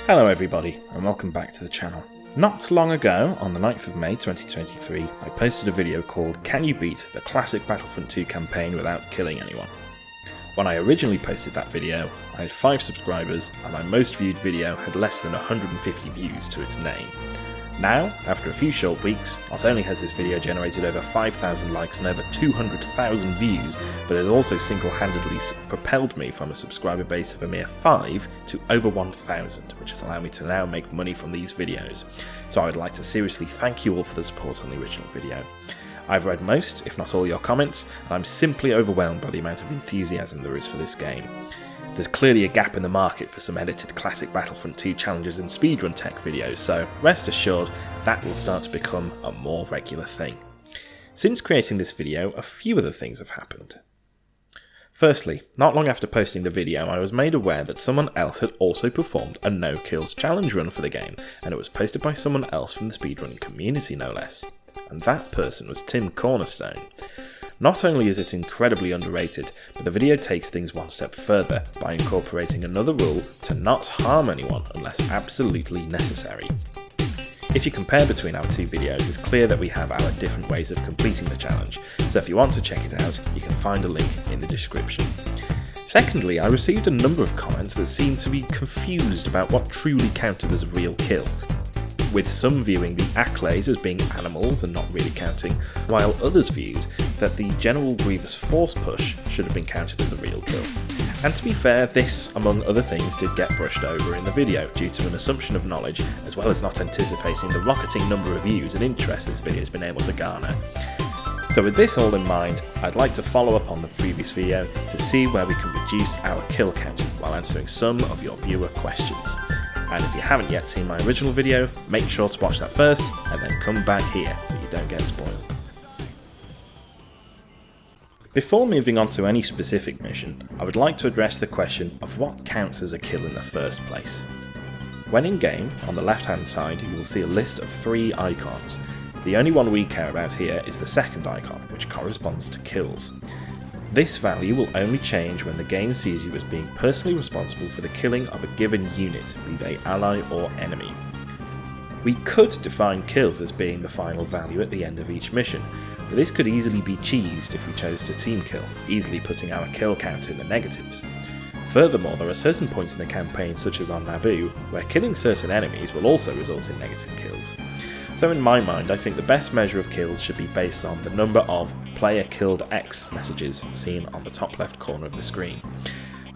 Hello everybody, and welcome back to the channel. Not long ago, on the 9th of May 2023, I posted a video called Can You Beat the Classic Battlefront II Campaign Without Killing Anyone? When I originally posted that video, I had 5 subscribers, and my most viewed video had less than 150 views to its name. Now, after a few short weeks, not only has this video generated over 5,000 likes and over 200,000 views, but it has also single-handedly propelled me from a subscriber base of a mere 5 to over 1,000, which has allowed me to now make money from these videos. So I would like to seriously thank you all for the support on the original video. I've read most, if not all, your comments, and I'm simply overwhelmed by the amount of enthusiasm there is for this game. There's clearly a gap in the market for some edited Classic Battlefront II challenges and speedrun tech videos, so rest assured that will start to become a more regular thing. Since creating this video, a few other things have happened. Firstly, not long after posting the video, I was made aware that someone else had also performed a no-kills challenge run for the game, and it was posted by someone else from the speedrunning community no less. And that person was Tim Cornerstone. Not only is it incredibly underrated, but the video takes things one step further by incorporating another rule to not harm anyone unless absolutely necessary. If you compare between our two videos, it's clear that we have our different ways of completing the challenge, so if you want to check it out, you can find a link in the description. Secondly, I received a number of comments that seemed to be confused about what truly counted as a real kill, with some viewing the accolades as being animals and not really counting, while others viewed that the General Grievous Force push should have been counted as a real kill. And to be fair, this, among other things, did get brushed over in the video due to an assumption of knowledge, as well as not anticipating the rocketing number of views and interest this video has been able to garner. So with this all in mind, I'd like to follow up on the previous video to see where we can reduce our kill count while answering some of your viewer questions. And if you haven't yet seen my original video, make sure to watch that first and then come back here so you don't get spoiled. Before moving on to any specific mission, I would like to address the question of what counts as a kill in the first place. When in game, on the left hand side you will see a list of 3 icons. The only one we care about here is the second icon, which corresponds to kills. This value will only change when the game sees you as being personally responsible for the killing of a given unit, be they ally or enemy. We could define kills as being the final value at the end of each mission, but this could easily be cheesed if we chose to team kill, easily putting our kill count in the negatives. Furthermore, there are certain points in the campaign, such as on Naboo, where killing certain enemies will also result in negative kills. So in my mind, I think the best measure of kills should be based on the number of player killed X messages seen on the top left corner of the screen.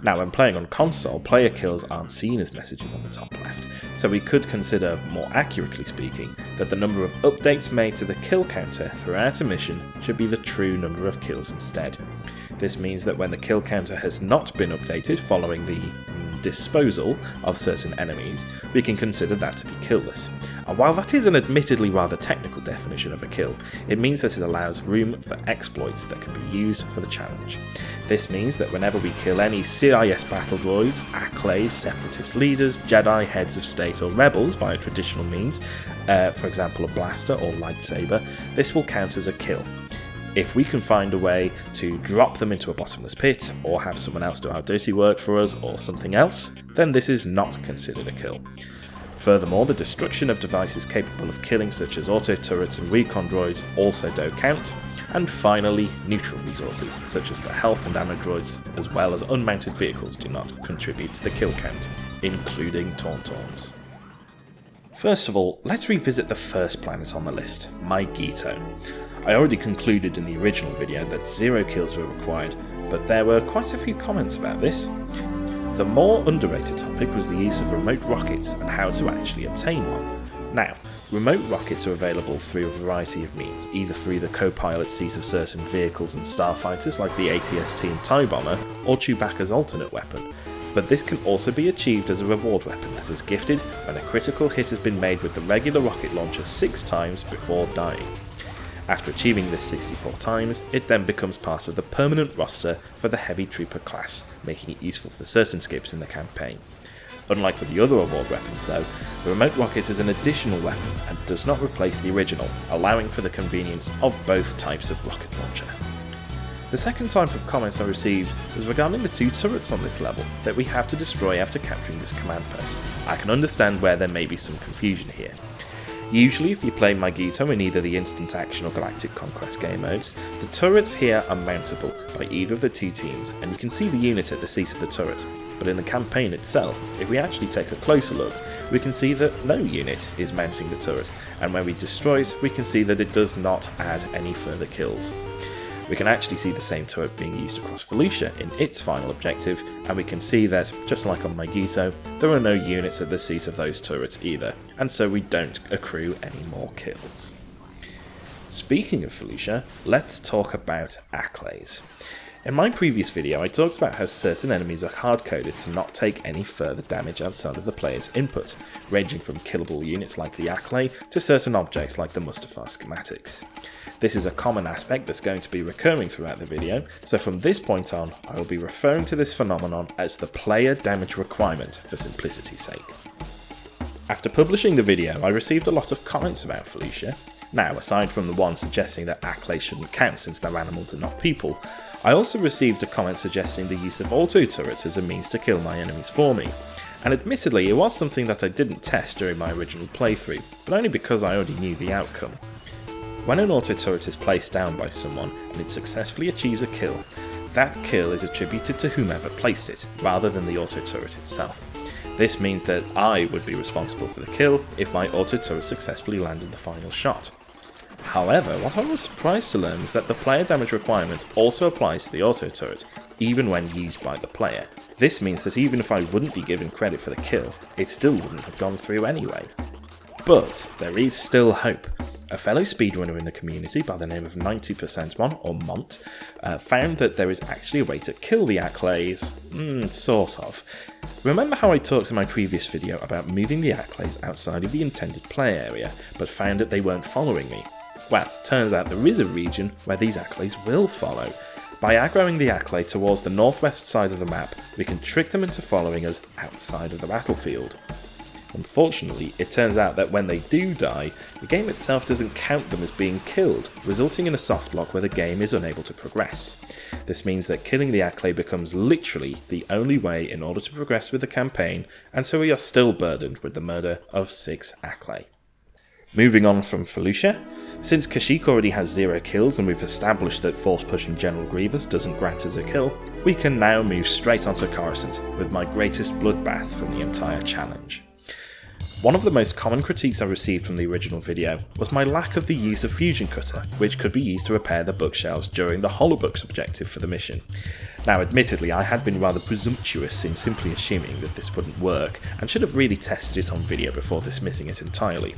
Now when playing on console, player kills aren't seen as messages on the top left, so we could consider, more accurately speaking, that the number of updates made to the kill counter throughout a mission should be the true number of kills instead. This means that when the kill counter has not been updated following the disposal of certain enemies, we can consider that to be killless. And while that is an admittedly rather technical definition of a kill, it means that it allows room for exploits that can be used for the challenge. This means that whenever we kill any CIS battle droids, accolades, separatist leaders, Jedi, heads of state or rebels via traditional means, for example a blaster or lightsaber, this will count as a kill. If we can find a way to drop them into a bottomless pit, or have someone else do our dirty work for us, or something else, then this is not considered a kill. Furthermore, the destruction of devices capable of killing, such as auto turrets and recon droids, also don't count. And finally, neutral resources, such as the health and ammo droids, as well as unmounted vehicles, do not contribute to the kill count, including Tauntauns. First of all, let's revisit the first planet on the list, Mygeeto. I already concluded in the original video that 0 kills were required, but there were quite a few comments about this. The more underrated topic was the use of remote rockets and how to actually obtain one. Now, remote rockets are available through a variety of means, either through the co-pilot seat of certain vehicles and starfighters like the AT-ST and TIE Bomber, or Chewbacca's alternate weapon. But this can also be achieved as a reward weapon that is gifted when a critical hit has been made with the regular rocket launcher 6 times before dying. After achieving this 64 times, it then becomes part of the permanent roster for the Heavy Trooper class, making it useful for certain skips in the campaign. Unlike with the other reward weapons though, the remote rocket is an additional weapon and does not replace the original, allowing for the convenience of both types of rocket launcher. The second type of comments I received was regarding the 2 turrets on this level that we have to destroy after capturing this command post. I can understand where there may be some confusion here. Usually if you play Mygeeto in either the Instant Action or Galactic Conquest game modes, the turrets here are mountable by either of the 2 teams, and you can see the unit at the seat of the turret. But in the campaign itself, if we actually take a closer look, we can see that no unit is mounting the turret, and when we destroy it, we can see that it does not add any further kills. We can actually see the same turret being used across Felucia in its final objective, and we can see that, just like on Mygeeto, there are no units at the seat of those turrets either, and so we don't accrue any more kills. Speaking of Felucia, let's talk about Acclays. In my previous video I talked about how certain enemies are hard-coded to not take any further damage outside of the player's input, ranging from killable units like the Acklay to certain objects like the Mustafar schematics. This is a common aspect that's going to be recurring throughout the video, so from this point on I will be referring to this phenomenon as the player damage requirement for simplicity's sake. After publishing the video I received a lot of comments about Felucia. Now, aside from the one suggesting that Acclays shouldn't count since they're animals and not people, I also received a comment suggesting the use of auto turrets as a means to kill my enemies for me. And admittedly it was something that I didn't test during my original playthrough, but only because I already knew the outcome. When an auto turret is placed down by someone and it successfully achieves a kill, that kill is attributed to whomever placed it, rather than the auto turret itself. This means that I would be responsible for the kill if my auto turret successfully landed the final shot. However, what I was surprised to learn was that the player damage requirement also applies to the auto turret, even when used by the player. This means that even if I wouldn't be given credit for the kill, it still wouldn't have gone through anyway. But there is still hope. A fellow speedrunner in the community by the name of 90% or Mont found that there is actually a way to kill the Acclays, sort of. Remember how I talked in my previous video about moving the Acclays outside of the intended play area, but found that they weren't following me? Well, turns out there is a region where these Acclays will follow. By aggroing the Acklay towards the northwest side of the map, we can trick them into following us outside of the battlefield. Unfortunately, it turns out that when they do die, the game itself doesn't count them as being killed, resulting in a softlock where the game is unable to progress. This means that killing the Acklay becomes literally the only way in order to progress with the campaign, and so we are still burdened with the murder of 6 Acklay. Moving on from Felucia, since Kashyyyk already has 0 kills and we've established that force pushing General Grievous doesn't grant us a kill, we can now move straight onto Coruscant with my greatest bloodbath from the entire challenge. One of the most common critiques I received from the original video was my lack of the use of Fusion Cutter, which could be used to repair the bookshelves during the Holobooks objective for the mission. Now admittedly I had been rather presumptuous in simply assuming that this wouldn't work, and should have really tested it on video before dismissing it entirely.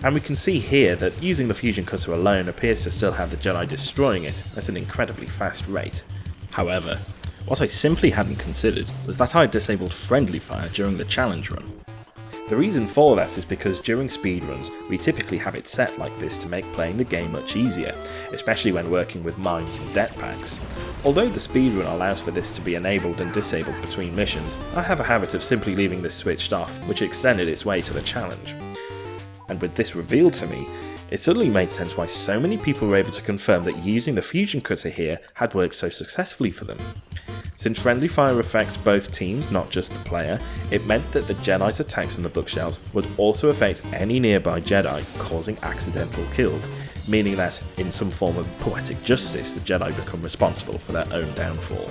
And we can see here that using the Fusion Cutter alone appears to still have the Jedi destroying it at an incredibly fast rate. However, what I simply hadn't considered was that I had disabled friendly fire during the challenge run. The reason for that is because during speedruns we typically have it set like this to make playing the game much easier, especially when working with mines and det packs. Although the speedrun allows for this to be enabled and disabled between missions, I have a habit of simply leaving this switched off, which extended its way to the challenge. And with this revealed to me, it suddenly made sense why so many people were able to confirm that using the Fusion Cutter here had worked so successfully for them. Since friendly fire affects both teams, not just the player, it meant that the Jedi's attacks on the bookshelves would also affect any nearby Jedi, causing accidental kills, meaning that, in some form of poetic justice, the Jedi become responsible for their own downfall.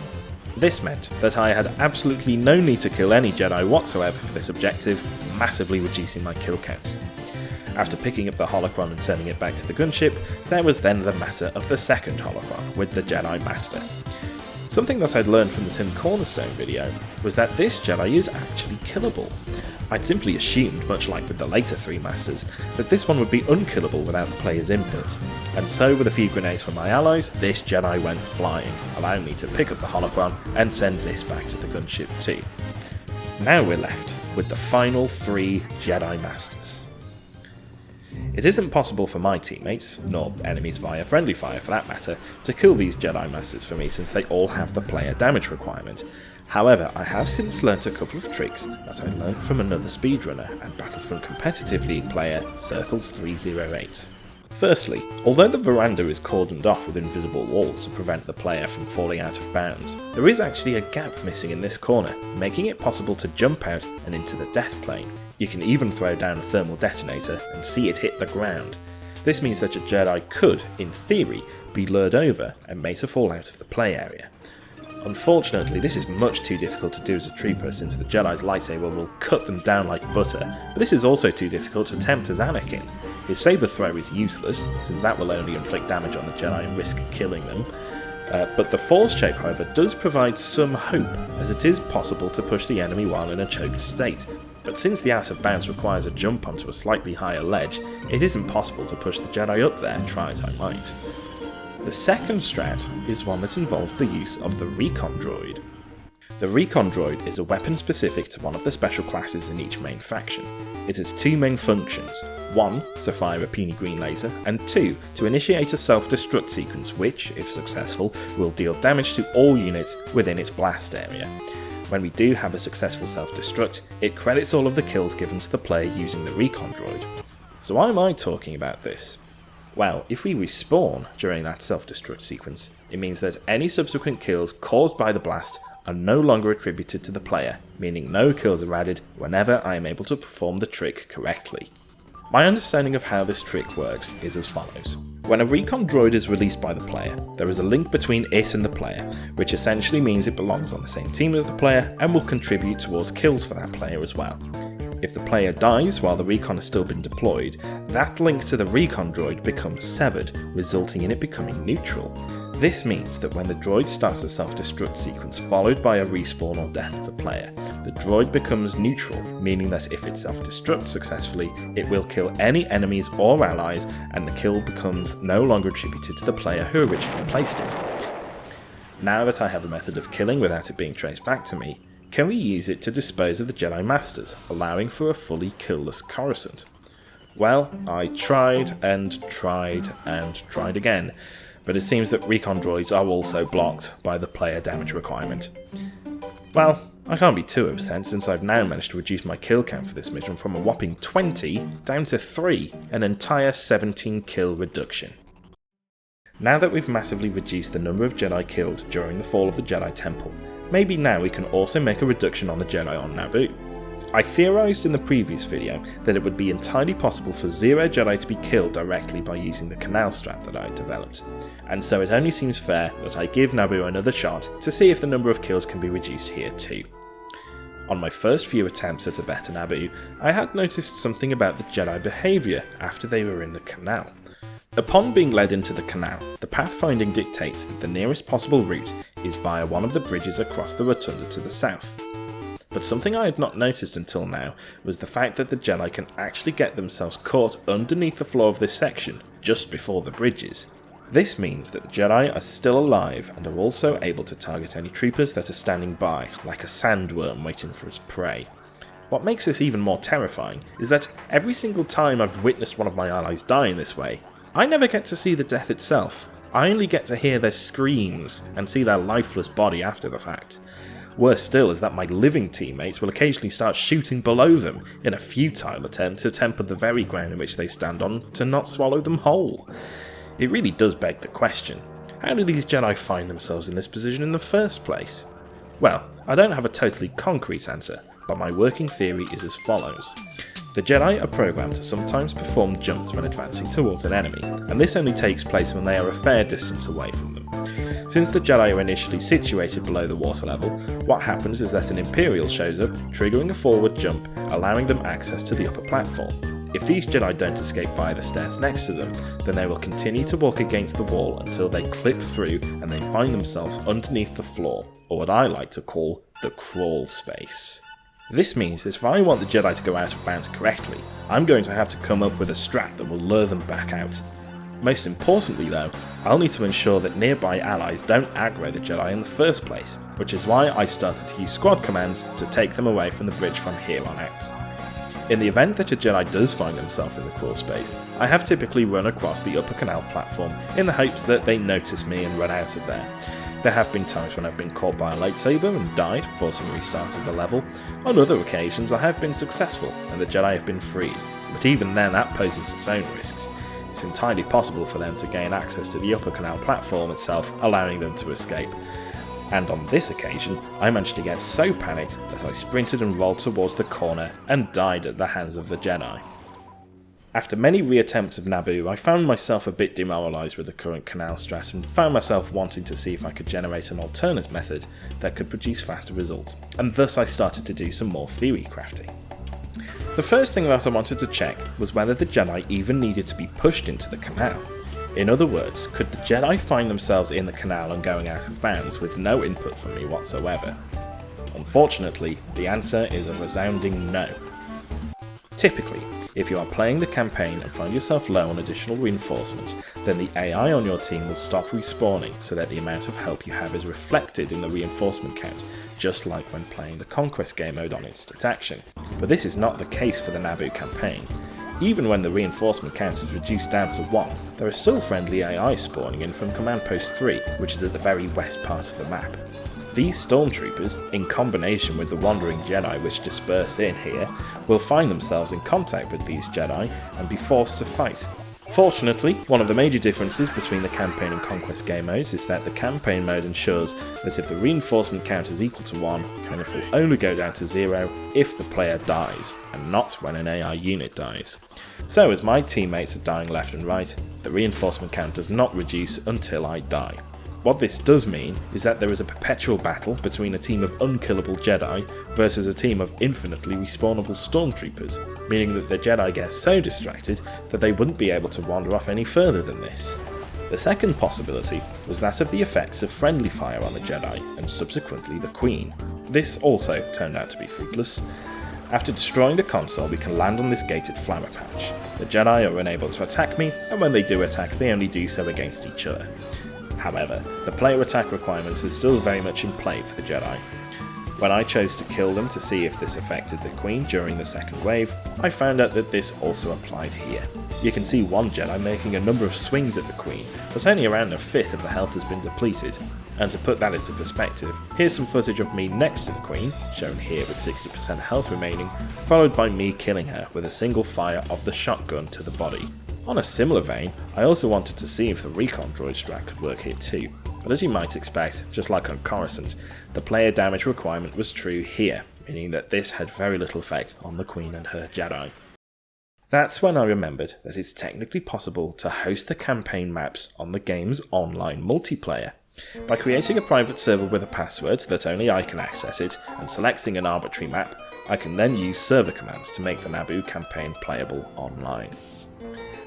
This meant that I had absolutely no need to kill any Jedi whatsoever for this objective, massively reducing my kill count. After picking up the holocron and sending it back to the gunship, there was then the matter of the second holocron with the Jedi Master. Something that I'd learned from the Tim Cornerstone video was that this Jedi is actually killable. I'd simply assumed, much like with the later 3 Masters, that this one would be unkillable without the player's input. And so with a few grenades from my allies, this Jedi went flying, allowing me to pick up the holocron and send this back to the gunship too. Now we're left with the final 3 Jedi Masters. It isn't possible for my teammates, nor enemies via friendly fire for that matter, to kill these Jedi Masters for me since they all have the player damage requirement. However, I have since learnt a couple of tricks that I learnt from another speedrunner and Battlefront Competitive League player, Circles308. Firstly, although the veranda is cordoned off with invisible walls to prevent the player from falling out of bounds, there is actually a gap missing in this corner, making it possible to jump out and into the death plane. You can even throw down a thermal detonator and see it hit the ground. This means that a Jedi could, in theory, be lured over and made to fall out of the play area. Unfortunately, this is much too difficult to do as a trooper since the Jedi's lightsaber will cut them down like butter, but this is also too difficult to attempt as Anakin. His saber throw is useless, since that will only inflict damage on the Jedi and risk killing them, but the Force choke, however, does provide some hope, as it is possible to push the enemy while in a choked state. But since the out of bounds requires a jump onto a slightly higher ledge, it isn't possible to push the Jedi up there, try as I might. The second strat is one that involved the use of the Recon Droid. The Recon Droid is a weapon specific to one of the special classes in each main faction. It has two main functions: 1. to fire a puny green laser, and 2. to initiate a self-destruct sequence which, if successful, will deal damage to all units within its blast area. When we do have a successful self-destruct, it credits all of the kills given to the player using the Recon Droid. So why am I talking about this? Well, if we respawn during that self-destruct sequence, it means that any subsequent kills caused by the blast are no longer attributed to the player, meaning no kills are added whenever I am able to perform the trick correctly. My understanding of how this trick works is as follows. When a Recon Droid is released by the player, there is a link between it and the player, which essentially means it belongs on the same team as the player and will contribute towards kills for that player as well. If the player dies while the Recon has still been deployed, that link to the Recon Droid becomes severed, resulting in it becoming neutral. This means that when the droid starts a self-destruct sequence followed by a respawn or death of the player, the droid becomes neutral, meaning that if it self-destructs successfully, it will kill any enemies or allies, and the kill becomes no longer attributed to the player who originally placed it. Now that I have a method of killing without it being traced back to me, can we use it to dispose of the Jedi Masters, allowing for a fully killless Coruscant? Well, I tried and tried and tried again, but it seems that Recon Droids are also blocked by the player damage requirement. Well, I can't be too upset since I've now managed to reduce my kill count for this mission from a whopping 20 down to 3, an entire 17 kill reduction. Now that we've massively reduced the number of Jedi killed during the fall of the Jedi Temple, maybe now we can also make a reduction on the Jedi on Naboo. I theorised in the previous video that it would be entirely possible for 0 Jedi to be killed directly by using the canal strat that I developed, and so it only seems fair that I give Naboo another shot to see if the number of kills can be reduced here too. On my first few attempts at a better Naboo, I had noticed something about the Jedi behaviour after they were in the canal. Upon being led into the canal, the pathfinding dictates that the nearest possible route is via one of the bridges across the rotunda to the south. But something I had not noticed until now was the fact that the Jedi can actually get themselves caught underneath the floor of this section, just before the bridges. This means that the Jedi are still alive and are also able to target any troopers that are standing by, like a sandworm waiting for its prey. What makes this even more terrifying is that every single time I've witnessed one of my allies die in this way, I never get to see the death itself. I only get to hear their screams and see their lifeless body after the fact. Worse still is that my living teammates will occasionally start shooting below them in a futile attempt to temper the very ground in which they stand on to not swallow them whole. It really does beg the question, how do these Jedi find themselves in this position in the first place? Well, I don't have a totally concrete answer, but my working theory is as follows. The Jedi are programmed to sometimes perform jumps when advancing towards an enemy, and this only takes place when they are a fair distance away from them. Since the Jedi are initially situated below the water level, what happens is that an Imperial shows up, triggering a forward jump, allowing them access to the upper platform. If these Jedi don't escape via the stairs next to them, then they will continue to walk against the wall until they clip through and they find themselves underneath the floor, or what I like to call the crawl space. This means that if I want the Jedi to go out of bounds correctly, I'm going to have to come up with a strat that will lure them back out. Most importantly though, I'll need to ensure that nearby allies don't aggro the Jedi in the first place, which is why I started to use squad commands to take them away from the bridge from here on out. In the event that a Jedi does find themselves in the crawl space, I have typically run across the upper canal platform in the hopes that they notice me and run out of there. There have been times when I've been caught by a lightsaber and died, forcing restart of the level. On other occasions I have been successful and the Jedi have been freed, but even then that poses its own risks. it's entirely possible for them to gain access to the upper canal platform itself, allowing them to escape. And on this occasion, I managed to get so panicked that I sprinted and rolled towards the corner and died at the hands of the Jedi. After many reattempts of Naboo, I found myself a bit demoralised with the current canal strat and found myself wanting to see if I could generate an alternate method that could produce faster results, and thus I started to do some more theory crafting. The first thing that I wanted to check was whether the Jedi even needed to be pushed into the canal. In other words, could the Jedi find themselves in the canal and going out of bounds with no input from me whatsoever? Unfortunately, the answer is a resounding no. Typically, if you are playing the campaign and find yourself low on additional reinforcements, then the AI on your team will stop respawning so that the amount of help you have is reflected in the reinforcement count, just like when playing the Conquest game mode on instant action. But this is not the case for the Naboo campaign. Even when the reinforcement count is reduced down to 1, there are still friendly AI spawning in from Command Post 3, which is at the very west part of the map. These stormtroopers, in combination with the wandering Jedi which disperse in here, will find themselves in contact with these Jedi and be forced to fight. Fortunately, one of the major differences between the campaign and conquest game modes is that the campaign mode ensures that if the reinforcement count is equal to 1, then it will only go down to 0 if the player dies, and not when an AI unit dies. So as my teammates are dying left and right, the reinforcement count does not reduce until I die. What this does mean is that there is a perpetual battle between a team of unkillable Jedi versus a team of infinitely respawnable stormtroopers, meaning that the Jedi get so distracted that they wouldn't be able to wander off any further than this. The second possibility was that of the effects of friendly fire on the Jedi and subsequently the Queen. This also turned out to be fruitless. After destroying the console, we can land on this gated flower patch. The Jedi are unable to attack me, and when they do attack, they only do so against each other. However, the player attack requirement is still very much in play for the Jedi. When I chose to kill them to see if this affected the Queen during the second wave, I found out that this also applied here. You can see one Jedi making a number of swings at the Queen, but only around a fifth of the health has been depleted. And to put that into perspective, here's some footage of me next to the Queen, shown here with 60% health remaining, followed by me killing her with a single fire of the shotgun to the body. On a similar vein, I also wanted to see if the recon droid strat could work here too, but as you might expect, just like on Coruscant, the player damage requirement was true here, meaning that this had very little effect on the Queen and her Jedi. That's when I remembered that it's technically possible to host the campaign maps on the game's online multiplayer. By creating a private server with a password so that only I can access it, and selecting an arbitrary map, I can then use server commands to make the Naboo campaign playable online.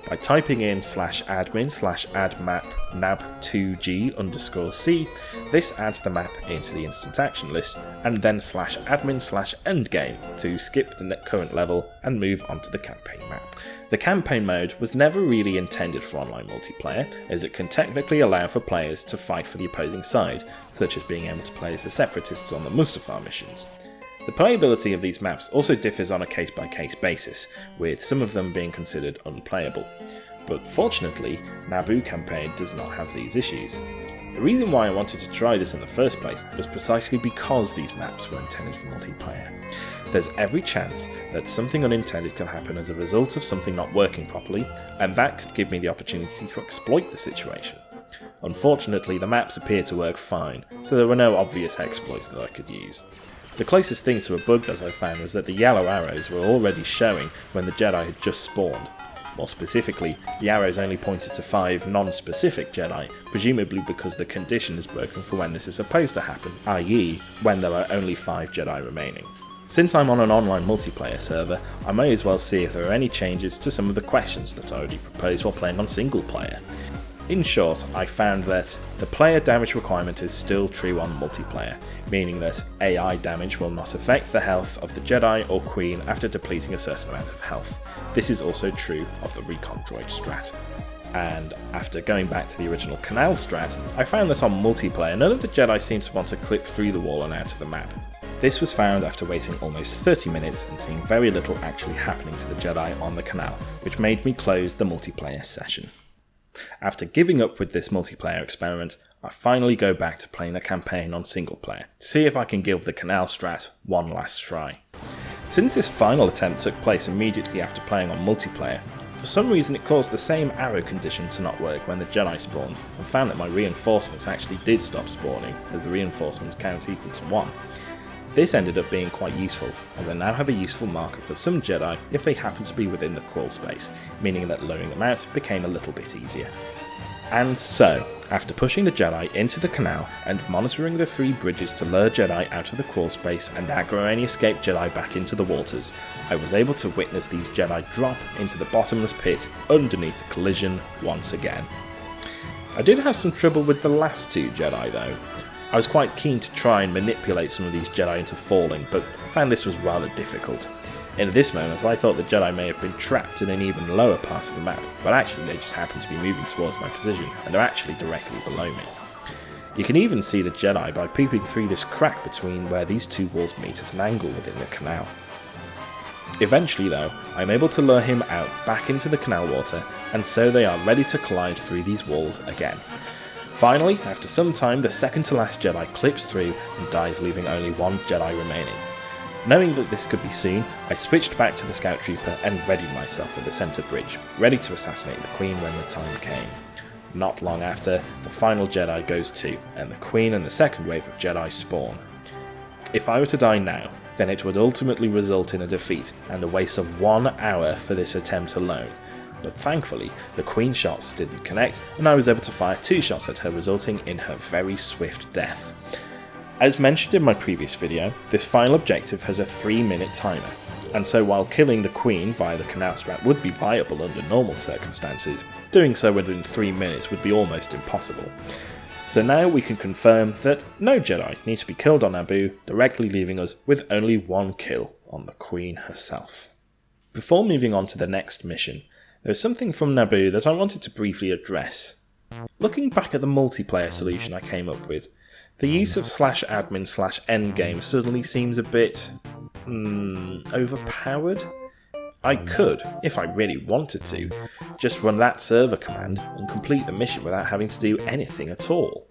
By typing in /admin/addmap nab2g_c, this adds the map into the instant action list, and then /admin/endgame to skip the current level and move on to the campaign map. The campaign mode was never really intended for online multiplayer, as it can technically allow for players to fight for the opposing side, such as being able to play as the separatists on the Mustafar missions. The playability of these maps also differs on a case-by-case basis, with some of them being considered unplayable. But fortunately, Naboo campaign does not have these issues. The reason why I wanted to try this in the first place was precisely because these maps were intended for multiplayer. There's every chance that something unintended can happen as a result of something not working properly, and that could give me the opportunity to exploit the situation. Unfortunately, the maps appear to work fine, so there were no obvious exploits that I could use. The closest thing to a bug that I found was that the yellow arrows were already showing when the Jedi had just spawned. More specifically, the arrows only pointed to 5 non-specific Jedi, presumably because the condition is broken for when this is supposed to happen, i.e. when there are only 5 Jedi remaining. Since I'm on an online multiplayer server, I may as well see if there are any changes to some of the questions that I already proposed while playing on single player. In short, I found that the player damage requirement is still true on multiplayer, meaning that AI damage will not affect the health of the Jedi or Queen after depleting a certain amount of health. This is also true of the recon droid strat. And after going back to the original canal strat, I found that on multiplayer none of the Jedi seemed to want to clip through the wall and out of the map. This was found after waiting almost 30 minutes and seeing very little actually happening to the Jedi on the canal, which made me close the multiplayer session. After giving up with this multiplayer experiment, I finally go back to playing the campaign on single player, to see if I can give the canal strat one last try. Since this final attempt took place immediately after playing on multiplayer, For some reason it caused the same arrow condition to not work when the Jedi spawned, and found that my reinforcements actually did stop spawning, as the reinforcements count equal to 1. This ended up being quite useful, as I now have a useful marker for some Jedi if they happen to be within the crawl space, meaning that luring them out became a little bit easier. And so, after pushing the Jedi into the canal and monitoring the 3 bridges to lure Jedi out of the crawl space and aggro any escaped Jedi back into the waters, I was able to witness these Jedi drop into the bottomless pit underneath the collision once again. I did have some trouble with the last 2 Jedi though. I was quite keen to try and manipulate some of these Jedi into falling, but found this was rather difficult. In this moment, I thought the Jedi may have been trapped in an even lower part of the map, but actually they just happened to be moving towards my position, and they're actually directly below me. You can even see the Jedi by peeping through this crack between where these 2 walls meet at an angle within the canal. Eventually though, I am able to lure him out back into the canal water, and so they are ready to collide through these walls again. Finally, after some time, the second to last Jedi clips through and dies, leaving only 1 Jedi remaining. Knowing that this could be soon, I switched back to the Scout Trooper and readied myself at the centre bridge, ready to assassinate the Queen when the time came. Not long after, the final Jedi goes too, and the Queen and the second wave of Jedi spawn. If I were to die now, then it would ultimately result in a defeat and the waste of 1 hour for this attempt alone. But thankfully, the Queen shots didn't connect, and I was able to fire 2 shots at her, resulting in her very swift death. As mentioned in my previous video, this final objective has a 3-minute timer, and so while killing the Queen via the canal strat would be viable under normal circumstances, doing so within 3 minutes would be almost impossible. So now we can confirm that no Jedi need to be killed on Naboo, directly leaving us with only 1 kill on the Queen herself. Before moving on to the next mission, there is something from Naboo that I wanted to briefly address. Looking back at the multiplayer solution I came up with, the use of /admin/endgame suddenly seems a bit overpowered. I could, if I really wanted to, just run that server command and complete the mission without having to do anything at all.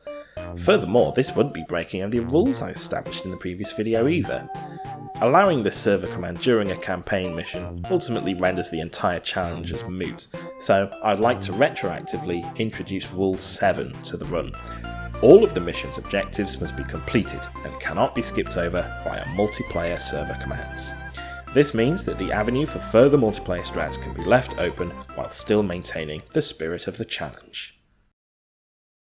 Furthermore, this wouldn't be breaking any of the rules I established in the previous video either. Allowing this server command during a campaign mission ultimately renders the entire challenge as moot, so I'd like to retroactively introduce Rule 7 to the run. All of the mission's objectives must be completed and cannot be skipped over via multiplayer server commands. This means that the avenue for further multiplayer strats can be left open while still maintaining the spirit of the challenge.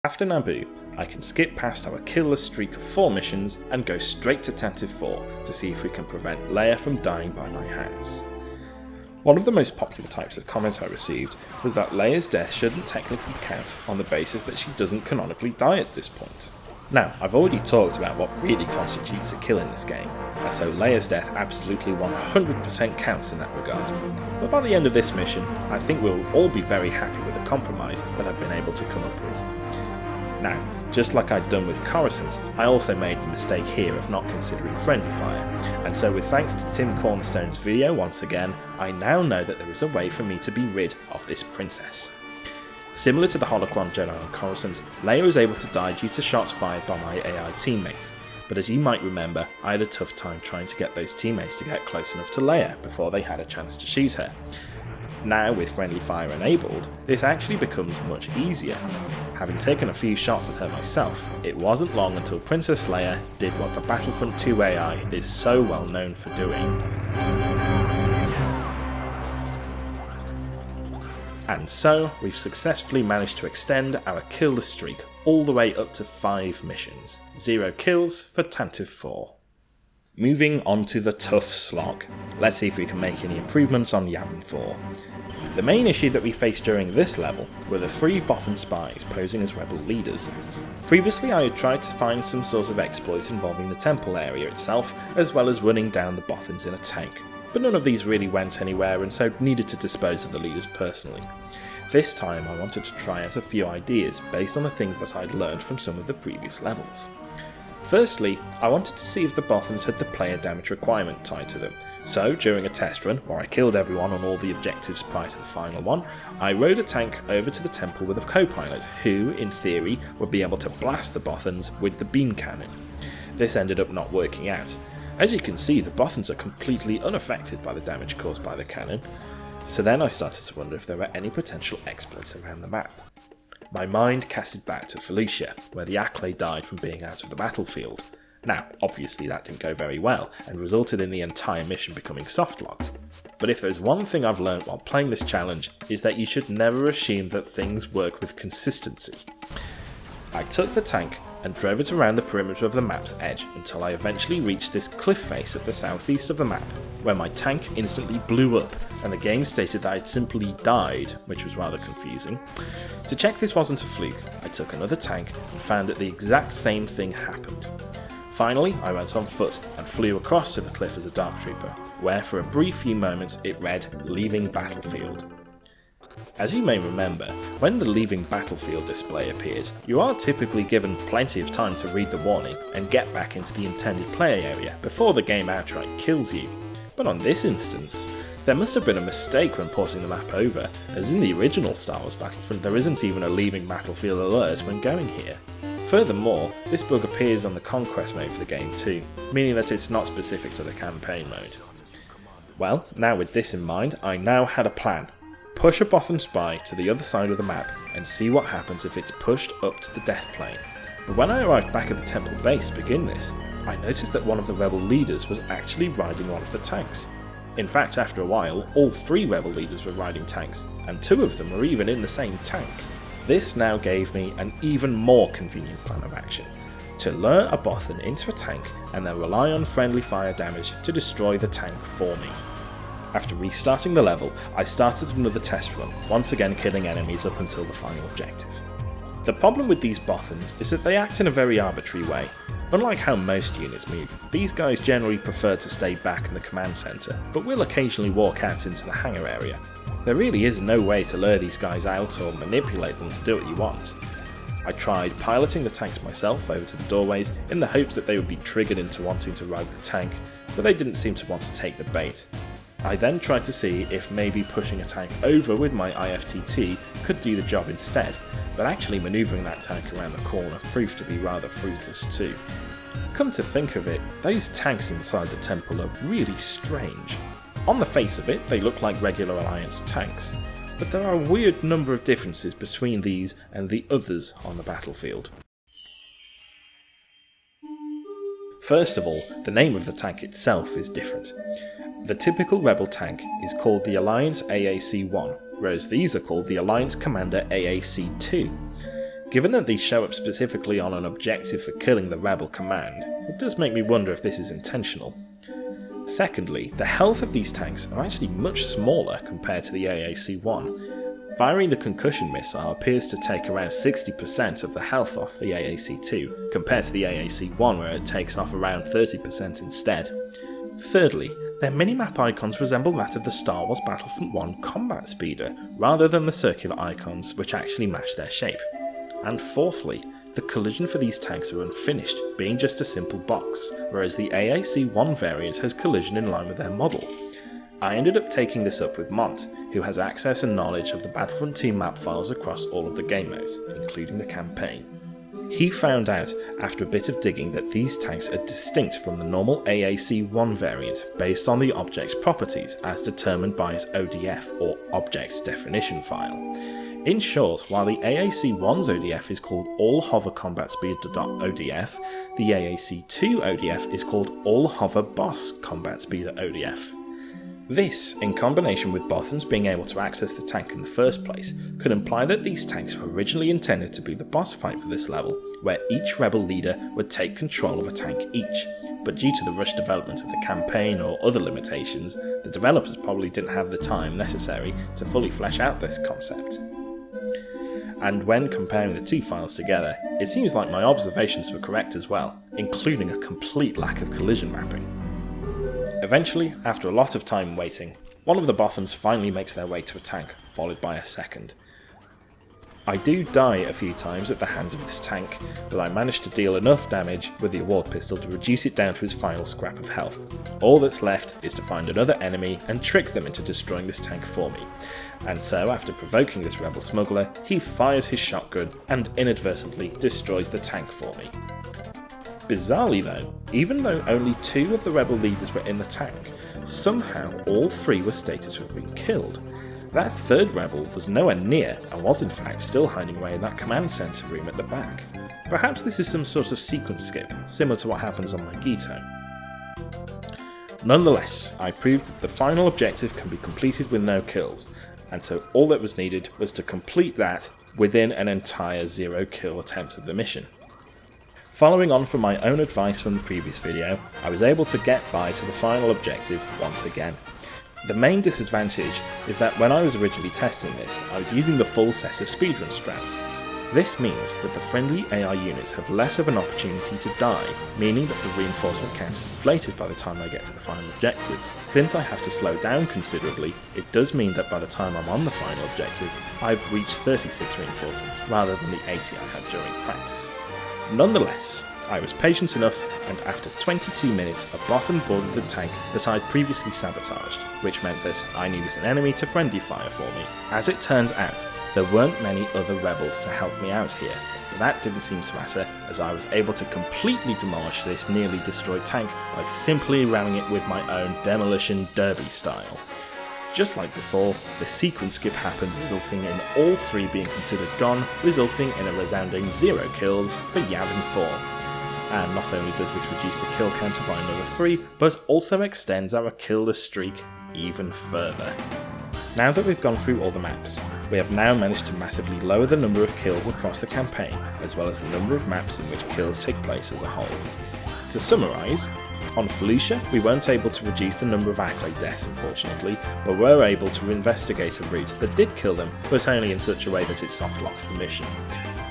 After Naboo, I can skip past our killless streak of 4 missions and go straight to Tantive IV to see if we can prevent Leia from dying by my hands. One of the most popular types of comment I received was that Leia's death shouldn't technically count on the basis that she doesn't canonically die at this point. Now, I've already talked about what really constitutes a kill in this game, and so Leia's death absolutely 100% counts in that regard. But by the end of this mission, I think we'll all be very happy with the compromise that I've been able to come up with. Now, just like I'd done with Coruscant, I also made the mistake here of not considering friendly fire, and so with thanks to Tim Cornerstone's video once again, I now know that there is a way for me to be rid of this princess. Similar to the Holocron Jedi on Coruscant, Leia is able to die due to shots fired by my AI teammates, but as you might remember, I had a tough time trying to get those teammates to get close enough to Leia before they had a chance to shoot her. Now with friendly fire enabled, this actually becomes much easier. Having taken a few shots at her myself, it wasn't long until Princess Leia did what the Battlefront II AI is so well known for doing. And so, we've successfully managed to extend our killless streak all the way up to 5 missions. 0 kills for Tantive IV. Moving on to the tough slog. Let's see if we can make any improvements on Yavin 4. The main issue that we faced during this level were the 3 Bothan spies posing as rebel leaders. Previously I had tried to find some sort of exploit involving the temple area itself, as well as running down the Bothans in a tank, but none of these really went anywhere and so needed to dispose of the leaders personally. This time I wanted to try out a few ideas based on the things that I'd learned from some of the previous levels. Firstly, I wanted to see if the Bothans had the player damage requirement tied to them, so during a test run, where I killed everyone on all the objectives prior to the final one, I rode a tank over to the temple with a co-pilot who, in theory, would be able to blast the Bothans with the beam cannon. This ended up not working out. As you can see, the Bothans are completely unaffected by the damage caused by the cannon. So then I started to wonder if there were any potential exploits around the map. My mind casted back to Felucia, where the Accolade died from being out of the battlefield. Now, obviously that didn't go very well, and resulted in the entire mission becoming softlocked. But if there's one thing I've learned while playing this challenge, is that you should never assume that things work with consistency. I took the tank and drove it around the perimeter of the map's edge until I eventually reached this cliff face at the southeast of the map, where my tank instantly blew up and the game stated that I'd simply died, which was rather confusing. To check this wasn't a fluke, I took another tank and found that the exact same thing happened. Finally, I went on foot and flew across to the cliff as a Dark Trooper, where for a brief few moments it read, "Leaving Battlefield." As you may remember, when the Leaving Battlefield display appears, you are typically given plenty of time to read the warning and get back into the intended play area before the game outright kills you. But on this instance, there must have been a mistake when porting the map over, as in the original Star Wars Battlefront there isn't even a Leaving Battlefield alert when going here. Furthermore, this bug appears on the Conquest mode for the game too, meaning that it's not specific to the campaign mode. Well, now with this in mind, I now had a plan. Push a Bothan spy to the other side of the map and see what happens if it's pushed up to the death plane. But when I arrived back at the temple base to begin this, I noticed that one of the rebel leaders was actually riding one of the tanks. In fact, after a while, all 3 rebel leaders were riding tanks, and 2 of them were even in the same tank. This now gave me an even more convenient plan of action: to lure a Bothan into a tank and then rely on friendly fire damage to destroy the tank for me. After restarting the level, I started another test run, once again killing enemies up until the final objective. The problem with these Bothans is that they act in a very arbitrary way. Unlike how most units move, these guys generally prefer to stay back in the command centre, but will occasionally walk out into the hangar area. There really is no way to lure these guys out or manipulate them to do what you want. I tried piloting the tanks myself over to the doorways in the hopes that they would be triggered into wanting to ride the tank, but they didn't seem to want to take the bait. I then tried to see if maybe pushing a tank over with my IFTT could do the job instead, but actually manoeuvring that tank around the corner proved to be rather fruitless too. Come to think of it, those tanks inside the temple are really strange. On the face of it, they look like regular Alliance tanks, but there are a weird number of differences between these and the others on the battlefield. First of all, the name of the tank itself is different. The typical Rebel tank is called the Alliance AAC-1, whereas these are called the Alliance Commander AAC-2. Given that these show up specifically on an objective for killing the Rebel command, it does make me wonder if this is intentional. Secondly, the health of these tanks are actually much smaller compared to the AAC-1. Firing the concussion missile appears to take around 60% of the health off the AAC-2, compared to the AAC-1 where it takes off around 30% instead. Thirdly, their minimap icons resemble that of the Star Wars Battlefront 1 combat speeder, rather than the circular icons which actually match their shape. And fourthly, the collision for these tanks are unfinished, being just a simple box, whereas the AAC-1 variant has collision in line with their model. I ended up taking this up with Mont, who has access and knowledge of the Battlefront 2 map files across all of the game modes, including the campaign. He found out after a bit of digging that these tanks are distinct from the normal AAC-1 variant based on the object's properties as determined by its ODF or Object Definition file. In short, while the AAC-1's ODF is called AllHoverCombatSpeed.odf, the AAC-2 ODF is called AllHoverBossCombatSpeed.odf. This, in combination with Bothans being able to access the tank in the first place, could imply that these tanks were originally intended to be the boss fight for this level, where each rebel leader would take control of a tank each, but due to the rushed development of the campaign or other limitations, the developers probably didn't have the time necessary to fully flesh out this concept. And when comparing the 2 files together, it seems like my observations were correct as well, including a complete lack of collision mapping. Eventually, after a lot of time waiting, one of the Bothans finally makes their way to a tank, followed by a second. I do die a few times at the hands of this tank, but I managed to deal enough damage with the award pistol to reduce it down to his final scrap of health. All that's left is to find another enemy and trick them into destroying this tank for me. And so, after provoking this rebel smuggler, he fires his shotgun and inadvertently destroys the tank for me. Bizarrely though, even though only 2 of the rebel leaders were in the tank, somehow all 3 were stated to have been killed. That 3rd rebel was nowhere near and was in fact still hiding away in that command center room at the back. Perhaps this is some sort of sequence skip, similar to what happens on Mygeeto. Nonetheless, I proved that the final objective can be completed with no kills, and so all that was needed was to complete that within an entire 0 kill attempt of the mission. Following on from my own advice from the previous video, I was able to get by to the final objective once again. The main disadvantage is that when I was originally testing this, I was using the full set of speedrun strats. This means that the friendly AI units have less of an opportunity to die, meaning that the reinforcement count is inflated by the time I get to the final objective. Since I have to slow down considerably, it does mean that by the time I'm on the final objective, I've reached 36 reinforcements rather than the 80 I had during practice. Nonetheless, I was patient enough, and after 22 minutes a boffin boarded the tank that I'd previously sabotaged, which meant that I needed an enemy to friendly fire for me. As it turns out, there weren't many other rebels to help me out here, but that didn't seem to matter as I was able to completely demolish this nearly destroyed tank by simply ramming it with my own demolition derby style. Just like before, the sequence skip happened, resulting in all 3 being considered gone, resulting in a resounding 0 kills for Yavin 4. And not only does this reduce the kill counter by another 3, but also extends our killless streak even further. Now that we've gone through all the maps, we have now managed to massively lower the number of kills across the campaign, as well as the number of maps in which kills take place as a whole. To summarise, on Felucia, we weren't able to reduce the number of accolade deaths unfortunately, but were able to investigate a route that did kill them, but only in such a way that it soft locks the mission.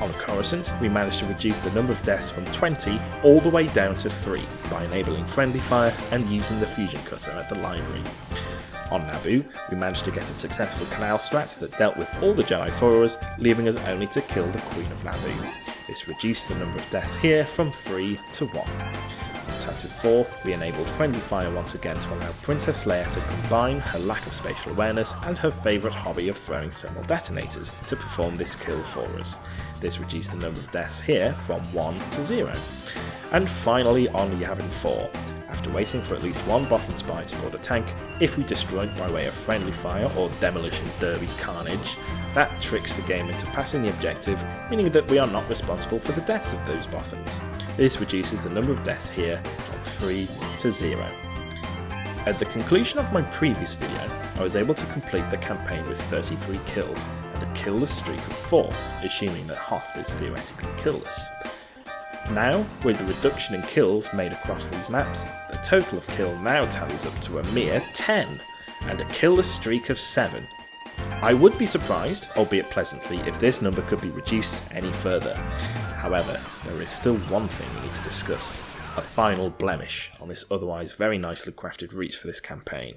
On Coruscant, we managed to reduce the number of deaths from 20 all the way down to 3 by enabling friendly fire and using the fusion cutter at the library. On Naboo, we managed to get a successful canal strat that dealt with all the Jedi followers, leaving us only to kill the Queen of Naboo. This reduced the number of deaths here from 3 to 1. On Tantive IV, we enabled friendly fire once again to allow Princess Leia to combine her lack of spatial awareness and her favourite hobby of throwing thermal detonators to perform this kill for us. This reduced the number of deaths here from 1 to 0. And finally on Yavin 4, after waiting for at least one boffin spy to board a tank, if we destroy by way of friendly fire or demolition derby carnage, that tricks the game into passing the objective, meaning that we are not responsible for the deaths of those boffins. This reduces the number of deaths here from 3 to 0. At the conclusion of my previous video, I was able to complete the campaign with 33 kills and a killless streak of 4, assuming that Hoth is theoretically killless. Now, with the reduction in kills made across these maps, the total of kill now tallies up to a mere 10, and a killless streak of 7. I would be surprised, albeit pleasantly, if this number could be reduced any further. However, there is still one thing we need to discuss, a final blemish on this otherwise very nicely crafted route for this campaign.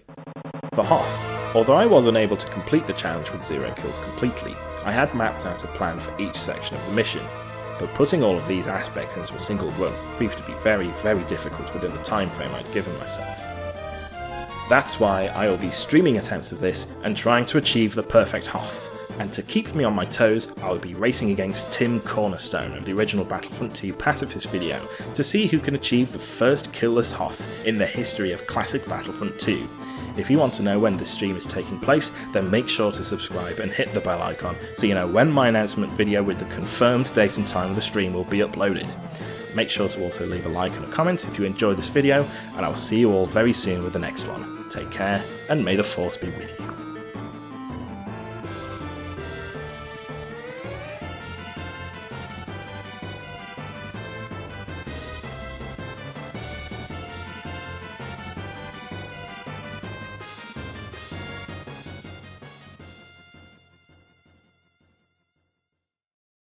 For Hoth, although I was unable to complete the challenge with 0 kills completely, I had mapped out a plan for each section of the mission, but putting all of these aspects into a single run proved to be very, very difficult within the time frame I'd given myself. That's why I will be streaming attempts of this and trying to achieve the perfect Hoth, and to keep me on my toes, I will be racing against Tim Cornerstone of the original Battlefront II pacifist video to see who can achieve the first killless Hoth in the history of Classic Battlefront II. If you want to know when this stream is taking place, then make sure to subscribe and hit the bell icon so you know when my announcement video with the confirmed date and time of the stream will be uploaded. Make sure to also leave a like and a comment if you enjoyed this video, and I will see you all very soon with the next one. Take care, and may the Force be with you.